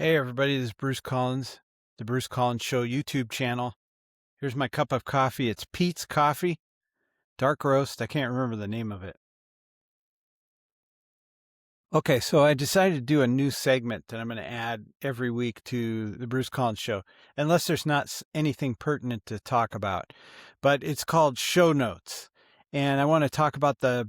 Hey everybody, this is Bruce Collins, the Bruce Collins Show YouTube channel. Here's my cup of coffee. It's Peet's Coffee, dark roast. I can't remember the name of it. Okay, so I decided to do a new segment that I'm going to add every week to the Bruce Collins Show, unless there's not anything pertinent to talk about. But it's called Show Notes. And I want to talk about the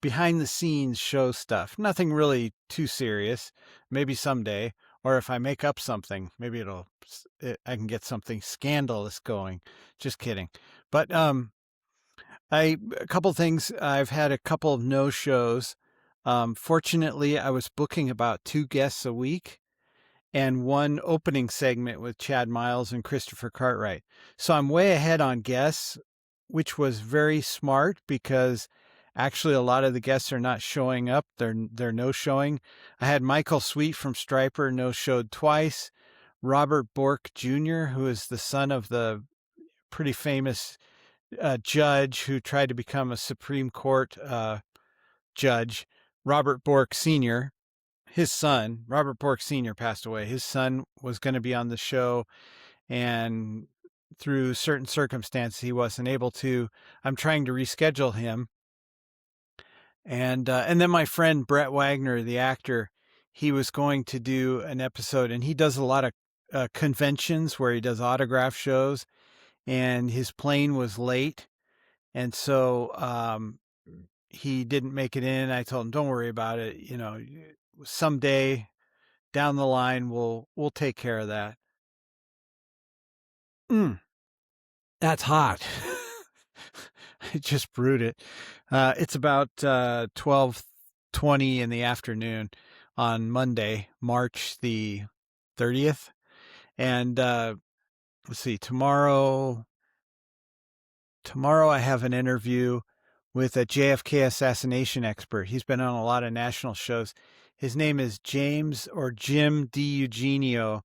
behind the scenes show stuff. Nothing really too serious. Maybe someday. Or if I make up something, maybe I can get something scandalous going. Just kidding. But a couple things. I've had a couple of no shows. Fortunately, I was booking about 2 guests a week and one opening segment with Chad Miles and Christopher Cartwright. So I'm way ahead on guests, which was very smart because actually a lot of the guests are not showing up. They're no showing. I had Michael Sweet from Stryper no showed twice. Robert Bork Jr., who is the son of the pretty famous judge who tried to become a Supreme Court judge, Robert Bork Sr., his son, Robert Bork Sr., passed away. His son was going to be on the show, and through certain circumstances, he wasn't able to. I'm trying to reschedule him. And then my friend Brett Wagner, the actor, he was going to do an episode, and he does a lot of conventions where he does autograph shows, and his plane was late. And so he didn't make it in. I told him, don't worry about it. You know, someday down the line, we'll take care of that. That's hot. I just brewed it. It's about 12:20 in the afternoon on Monday, March the 30th. And let's see, tomorrow I have an interview with a JFK assassination expert. He's been on a lot of national shows. His name is James or Jim DiEugenio.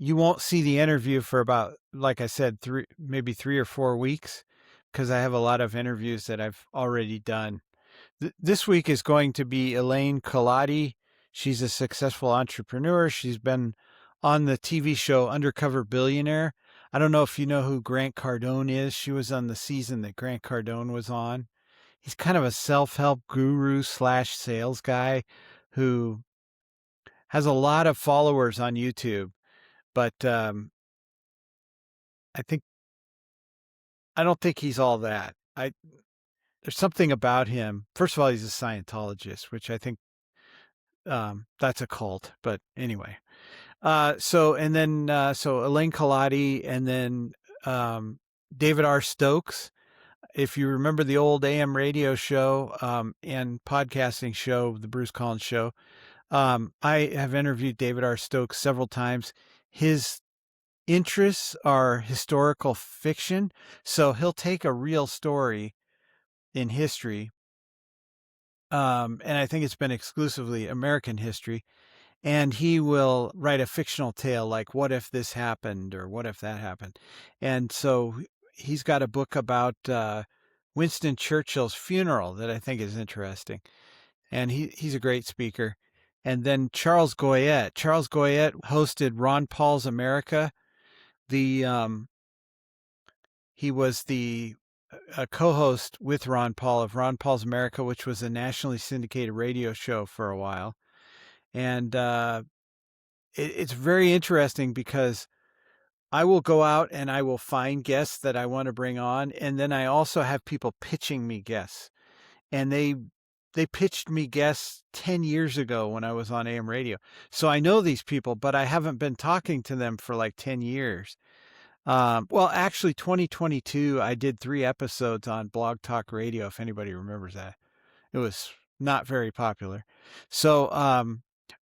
You won't see the interview for about, like I said, maybe 3 or 4 weeks, because I have a lot of interviews that I've already done. This week is going to be Elaine Colati. She's a successful entrepreneur. She's been on the TV show Undercover Billionaire. I don't know if you know who Grant Cardone is. She was on the season that Grant Cardone was on. He's kind of a self-help guru / sales guy who has a lot of followers on YouTube. But I don't think he's all that. There's something about him. First of all, he's a Scientologist, which I think that's a cult. But anyway, so Elaine Colati, and then David R. Stokes. If you remember the old AM radio show and podcasting show, the Bruce Collins Show, I have interviewed David R. Stokes several times. His interests are historical fiction, so he'll take a real story in history, and I think it's been exclusively American history, and he will write a fictional tale like what if this happened or what if that happened. And so he's got a book about Winston Churchill's funeral that I think is interesting, and he's a great speaker. And then Charles Goyette hosted Ron Paul's America. He was the co-host with Ron Paul of Ron Paul's America, which was a nationally syndicated radio show for a while. And it's very interesting because I will go out and I will find guests that I want to bring on, and then I also have people pitching me guests. And they pitched me guests 10 years ago when I was on AM radio. So I know these people, but I haven't been talking to them for like 10 years. Well, actually, 2022, I did 3 episodes on Blog Talk Radio, if anybody remembers that. It was not very popular. So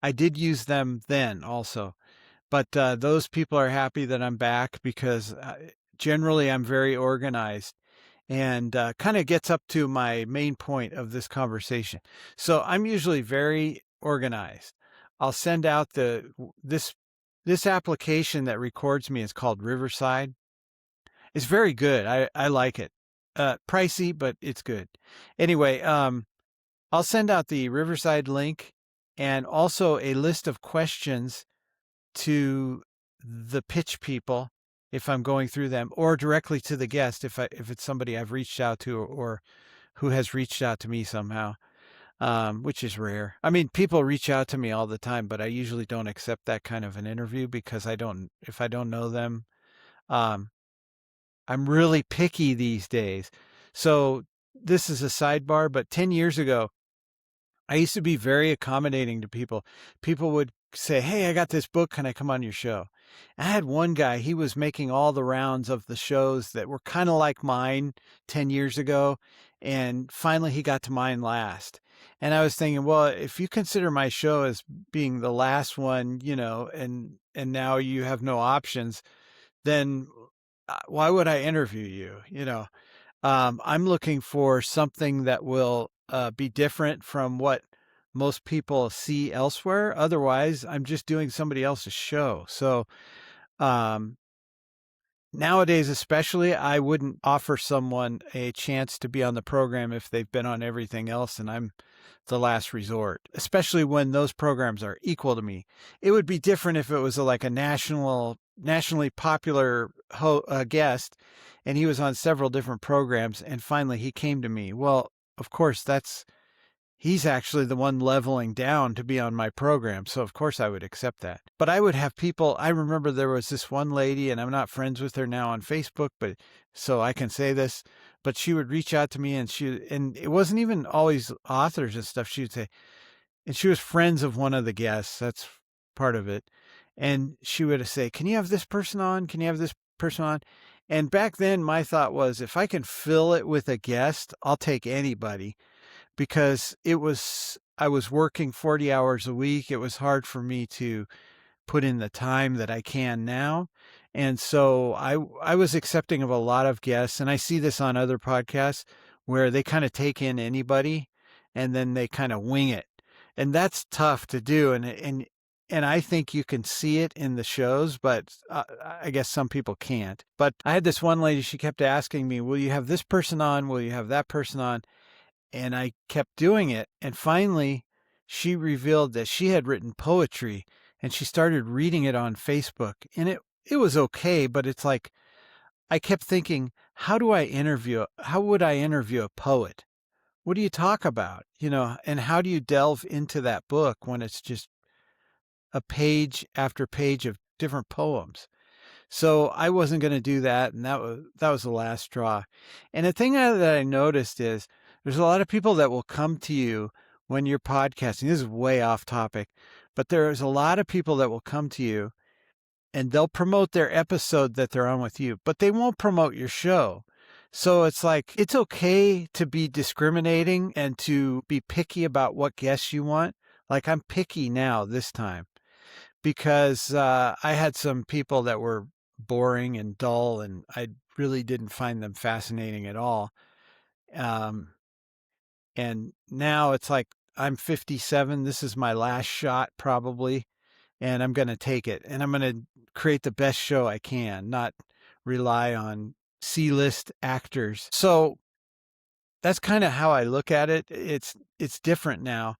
I did use them then also. But those people are happy that I'm back because generally I'm very organized, and kind of gets up to my main point of this conversation. So I'm usually very organized. I'll send out this application that records me is called Riverside. It's very good. I like it. Pricey, but it's good. Anyway, I'll send out the Riverside link, and also a list of questions to the pitch people if I'm going through them, or directly to the guest if it's somebody I've reached out to or who has reached out to me somehow, which is rare. I mean, people reach out to me all the time, but I usually don't accept that kind of an interview because if I don't know them, um, I'm really picky these days. So this is a sidebar, but 10 years ago, I used to be very accommodating to people. People would say, "Hey, I got this book. Can I come on your show?" I had one guy, he was making all the rounds of the shows that were kind of like mine 10 years ago. And finally, he got to mine last. And I was thinking, well, if you consider my show as being the last one, and now you have no options, then why would I interview you? I'm looking for something that will be different from what most people see elsewhere. Otherwise, I'm just doing somebody else's show. So um, nowadays, especially, I wouldn't offer someone a chance to be on the program if they've been on everything else and I'm the last resort, especially when those programs are equal to me. It would be different if it was like a nationally popular guest and he was on several different programs and finally he came to me. Well, of course, he's actually the one leveling down to be on my program. So of course I would accept that. But I would have people, I remember there was this one lady, and I'm not friends with her now on Facebook, but so I can say this, but she would reach out to me and it wasn't even always authors and stuff. She would say, and she was friends of one of the guests. That's part of it. And she would say, "Can you have this person on? Can you have this person on?" And back then my thought was, if I can fill it with a guest, I'll take anybody, because I was working 40 hours a week. It was hard for me to put in the time that I can now. And so I was accepting of a lot of guests, and I see this on other podcasts where they kind of take in anybody and then they kind of wing it. And that's tough to do. And I think you can see it in the shows, but I guess some people can't. But I had this one lady, she kept asking me, "Will you have this person on? Will you have that person on?" And I kept doing it. And finally, she revealed that she had written poetry and she started reading it on Facebook. And it was okay, but it's like, I kept thinking, how would I interview a poet? What do you talk about? And how do you delve into that book when it's just a page after page of different poems? So I wasn't going to do that, and that was the last straw. And the thing that I noticed is there's a lot of people that will come to you when you're podcasting. This is way off topic, but there's a lot of people that will come to you and they'll promote their episode that they're on with you, but they won't promote your show. So it's like, it's okay to be discriminating and to be picky about what guests you want. Like, I'm picky now this time because I had some people that were boring and dull, and I really didn't find them fascinating at all. And now it's like, I'm 57. This is my last shot probably, and I'm going to take it, and I'm going to create the best show I can, not rely on C-list actors. So that's kind of how I look at it. It's different now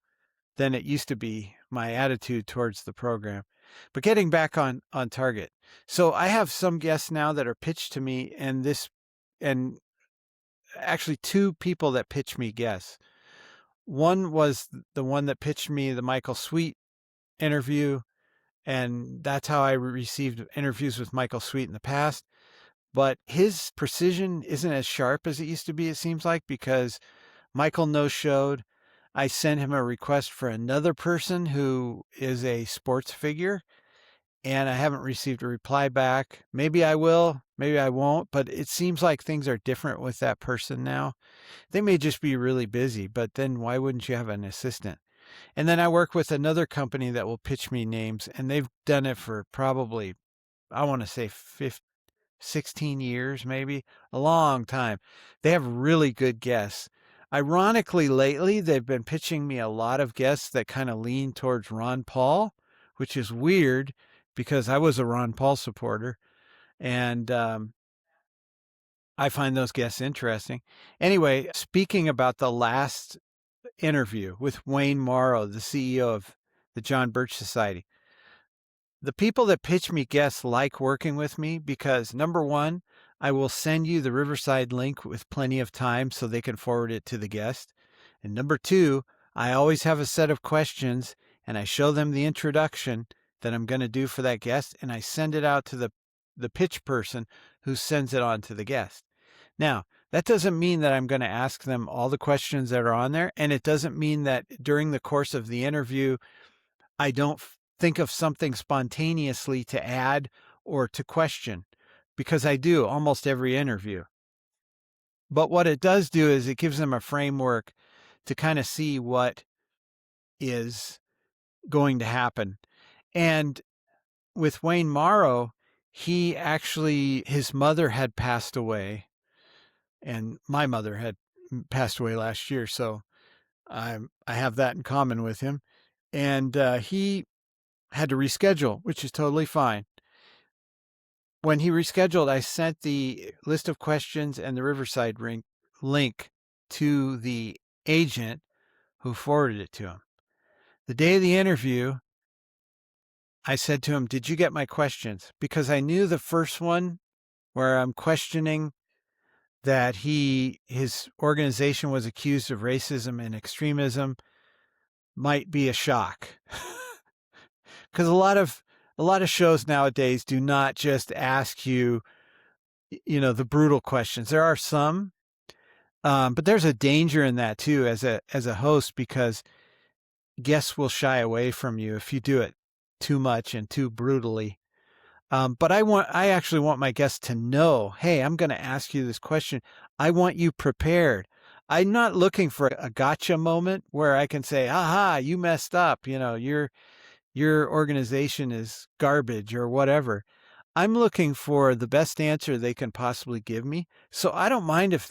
than it used to be, my attitude towards the program. But getting back on target. So I have some guests now that are pitched to me, and actually two people that pitch me guests. One was the one that pitched me the Michael Sweet interview, and that's how I received interviews with Michael Sweet in the past. But his precision isn't as sharp as it used to be, it seems like, because Michael no-showed. I sent him a request for another person who is a sports figure, and I haven't received a reply back. Maybe I will, maybe I won't, but it seems like things are different with that person now. They may just be really busy, but then why wouldn't you have an assistant? And then I work with another company that will pitch me names, and they've done it for probably, I want to say 16 years, maybe, a long time. They have really good guests. Ironically, lately, they've been pitching me a lot of guests that kind of lean towards Ron Paul, which is weird because I was a Ron Paul supporter. And I find those guests interesting. Anyway, speaking about the last interview with Wayne Morrow, the CEO of the John Birch Society. The people that pitch me guests like working with me because, number one, I will send you the Riverside link with plenty of time so they can forward it to the guest. And number two, I always have a set of questions and I show them the introduction that I'm going to do for that guest, and I send it out to the pitch person who sends it on to the guest. Now, that doesn't mean that I'm going to ask them all the questions that are on there, and it doesn't mean that during the course of the interview, I don't think of something spontaneously to add or to question, because I do almost every interview. But what it does do is it gives them a framework to kind of see what is going to happen. And with Wayne Morrow, his mother had passed away, and my mother had passed away last year. So I have that in common with him. And he had to reschedule, which is totally fine. When he rescheduled, I sent the list of questions and the Riverside link to the agent who forwarded it to him. The day of the interview, I said to him, "Did you get my questions?" Because I knew the first one where I'm questioning that his organization was accused of racism and extremism might be a shock. Because a lot of shows nowadays do not just ask you, the brutal questions. There are some, but there's a danger in that too as a host, because guests will shy away from you if you do it too much and too brutally. But I actually want my guests to know, hey, I'm going to ask you this question. I want you prepared. I'm not looking for a gotcha moment where I can say, aha, you messed up. Your organization is garbage or whatever. I'm looking for the best answer they can possibly give me. So I don't mind if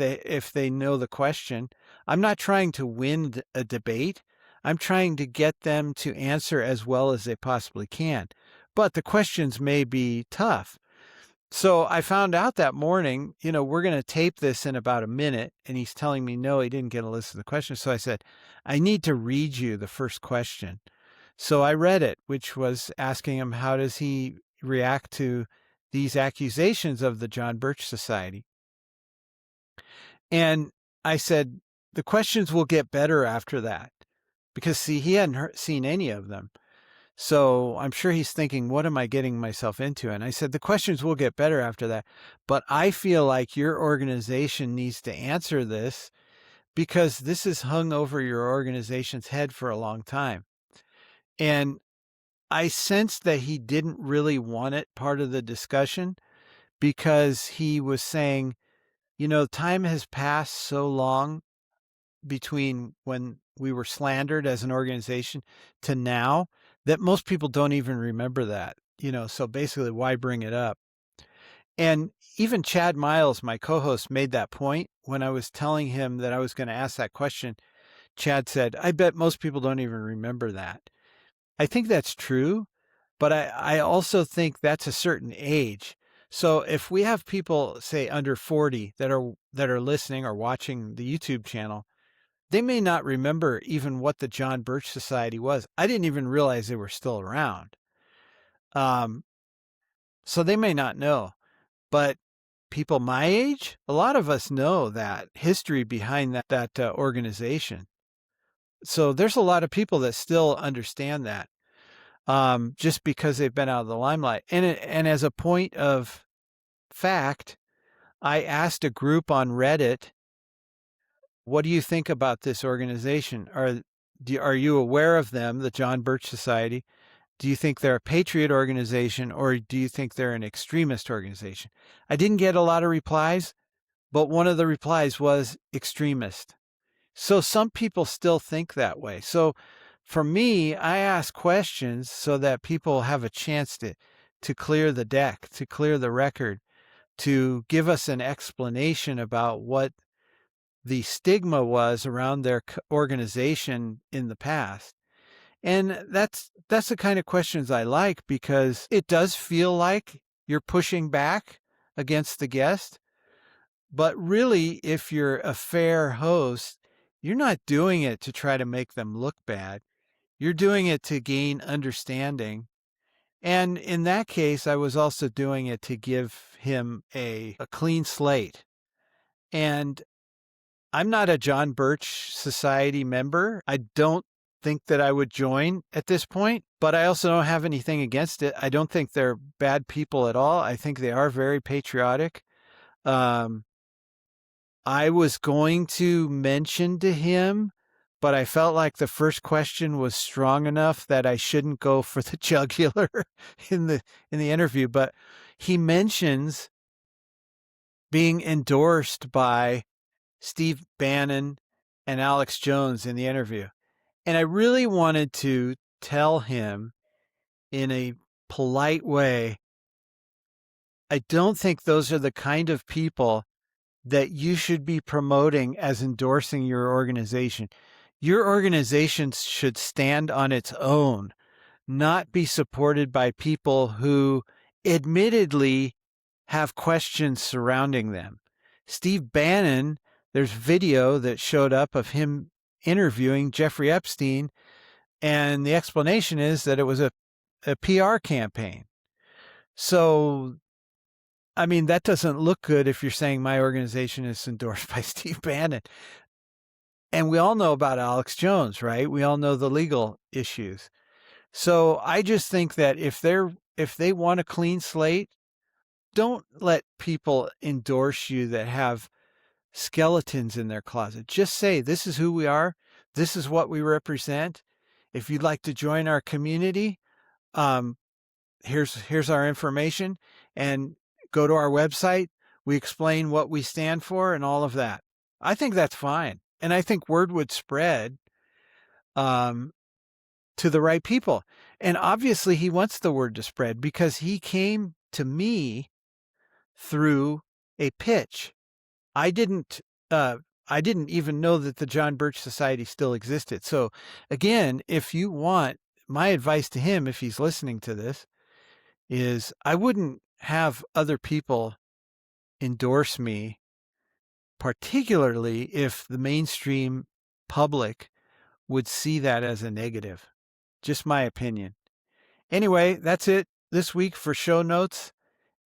they know the question. I'm not trying to win a debate. I'm trying to get them to answer as well as they possibly can. But the questions may be tough. So I found out that morning, we're going to tape this in about a minute. And he's telling me, no, he didn't get a list of the questions. So I said, I need to read you the first question. So I read it, which was asking him, how does he react to these accusations of the John Birch Society? And I said, the questions will get better after that. Because, see, he hadn't seen any of them. So I'm sure he's thinking, what am I getting myself into? And I said, the questions will get better after that. But I feel like your organization needs to answer this because this has hung over your organization's head for a long time. And I sensed that he didn't really want it part of the discussion because he was saying, time has passed so long between when we were slandered as an organization to now that most people don't even remember that, so basically why bring it up? And even Chad Miles, my co-host, made that point when I was telling him that I was going to ask that question. Chad said, I bet most people don't even remember that. I think that's true, but I also think that's a certain age. So if we have people, say, under 40 that are listening or watching the YouTube channel, they may not remember even what the John Birch Society was. I didn't even realize they were still around. So they may not know. But people my age, a lot of us know that history behind that organization. So there's a lot of people that still understand that. Just because they've been out of the limelight. And as a point of fact, I asked a group on Reddit, what do you think about this organization? Are you aware of them, the John Birch Society? Do you think they're a patriot organization or do you think they're an extremist organization? I didn't get a lot of replies, but one of the replies was extremist. So some people still think that way. So for me, I ask questions so that people have a chance to clear the deck, to clear the record, to give us an explanation about what the stigma was around their organization in the past. And that's the kind of questions I like because it does feel like you're pushing back against the guest. But really, if you're a fair host, you're not doing it to try to make them look bad. You're doing it to gain understanding. And in that case, I was also doing it to give him a clean slate. And I'm not a John Birch Society member. I don't think that I would join at this point, but I also don't have anything against it. I don't think they're bad people at all. I think they are very patriotic. I was going to mention to him, but I felt like the first question was strong enough that I shouldn't go for the jugular in the interview. But he mentions being endorsed by Steve Bannon and Alex Jones in the interview. And I really wanted to tell him in a polite way, I don't think those are the kind of people that you should be promoting as endorsing your organization. Your organization should stand on its own, not be supported by people who admittedly have questions surrounding them. Steve Bannon, there's video that showed up of him interviewing Jeffrey Epstein, and the explanation is that it was a PR campaign. So, I mean, that doesn't look good if you're saying my organization is endorsed by Steve Bannon. And we all know about Alex Jones, right? We all know the legal issues. So I just think that if they want a clean slate, don't let people endorse you that have skeletons in their closet. Just say, this is who we are. This is what we represent. If you'd like to join our community, here's our information, and go to our website. We explain what we stand for and all of that. I think that's fine. And I think word would spread to the right people. And obviously he wants the word to spread because he came to me through a pitch. I didn't even know that the John Birch Society still existed. So again, if you want my advice to him, if he's listening to this, is I wouldn't have other people endorse me, particularly if the mainstream public would see that as a negative. Just my opinion. Anyway, that's it this week for show notes.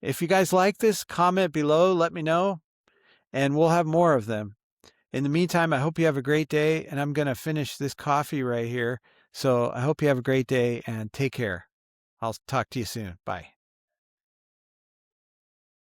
If you guys like this, comment below, let me know, and we'll have more of them. In the meantime, I hope you have a great day, and I'm going to finish this coffee right here. So I hope you have a great day and take care. I'll talk to you soon. Bye.